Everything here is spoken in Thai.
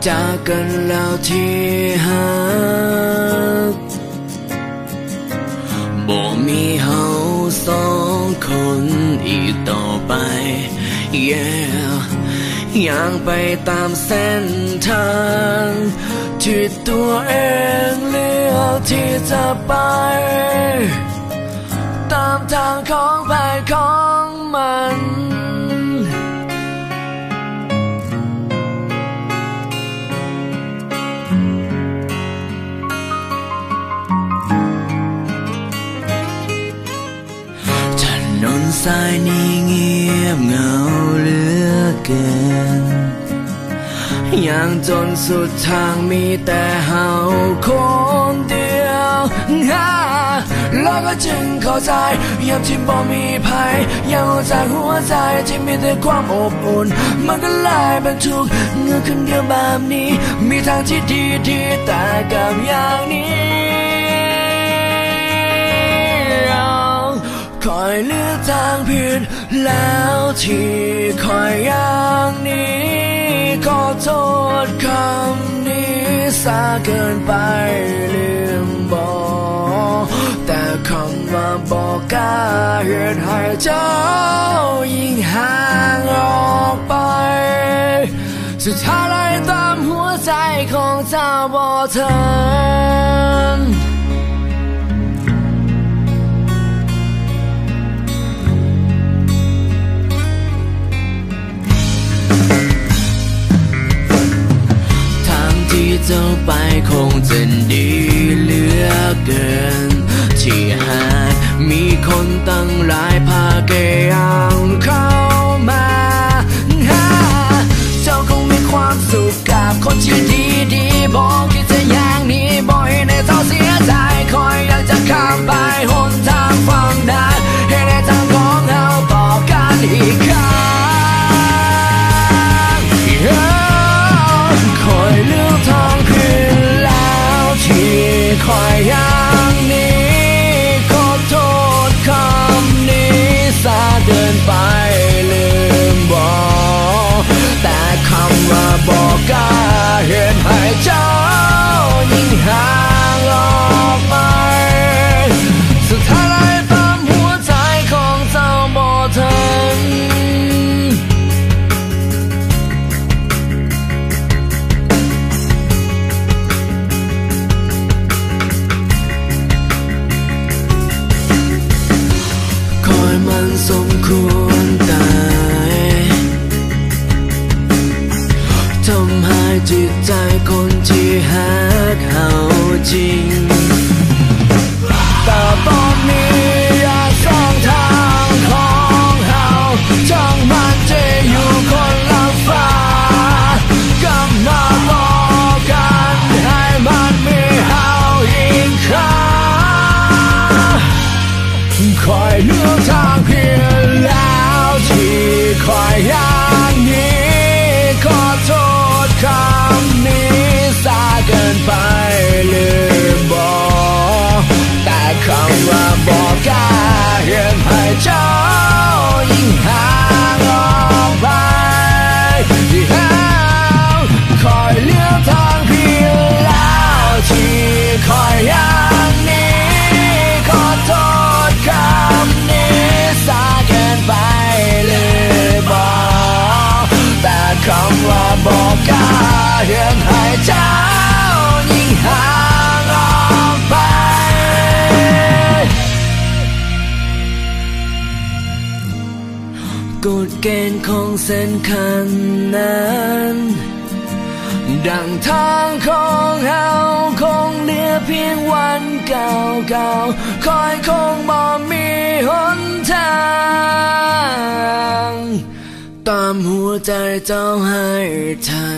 จากกันแล้วที่หักบ่มีเฮาสองคนอีกต่อไป ยังไปตามเส้นทางที่ตัวเองเลือกที่จะไปตามทางของไปของมันถนนสายนี้เงียบเหงาเหลือเกินยังจนสุดทางมีแต่เฮาคนเดียวแล้วก็จึงเข้าใจยามที่บ่มีภัยยังจากหัวใจที่มีแต่ความอบอุ่นมันก็เลยเป็นทุกข์เงื่อนคนเดียวแบบนี้มีทางที่ดีแต่กับอย่างนี้คอยเลือกทางผิดแล้วที่คอยอย่างนี้ขอโทษคำนี้ซาเกินไปลืมบอกแต่คำว่าบอกกล้าเหตุให้เจ้ายิ่งห่างออกไปสุดท้ายเลยตามหัวใจของเจ้าบ่ทันที่เจ้าไปคงจะดีเหลือเกินที่หากมีคนตั้งหลายพาแกยังเข้ามาเจ้าคงมีความสุขกับคนที่ดีบอกคิดจะอย่างนี้บอกให้ในเจ้าเสียใจคอยอยากจะข้ามไปหนทางฝั่งนั้นให้ในทางของเราต่อกันอีกครั้งคอยเลือกทางผิดแล้วที่คอยอย่างนี้ขอโทษคำนี้ซาเกินไปลืมบอกแต่คำว่าบอกกล้าเหตุให้เจ้ายิ่งห่างออกไปสุดท้ายเลยตามหัวใจของเจ้าบ่ทันมันสมควรตายทำให้จิตใจคนที่หักเฮาจริงแต่ตอนนี้อยากสองทางของเฮาช่างมันจะอยู่คนละฟ้ากำมาบอกกันให้มันมีเฮาอีกครั้งคอยเลือกทางเพียงแล้วที่คอยอย่างนี้ขอโทษคำนี้ซาเกินไปลืมบอกแต่คำว่าบอกกล้าเหตุให้เจ้ายิ่งห่างออกไปคอยเลือกทางเพียงแล้วที่คอยอย่างนี้ขอโทษคำนี้ซาเกินไปลืมบอกแต่คำว่าบอกกล้าเหตุให้เจ้ายิ่งห่างออกไปกฎเกณฑ์ของเส้นคันนั้นดังทางของเฮาคงเหลือเพียงวันเก่าคอยคงบ่มีหนทางตามหัวใจเจ้าให้ทัน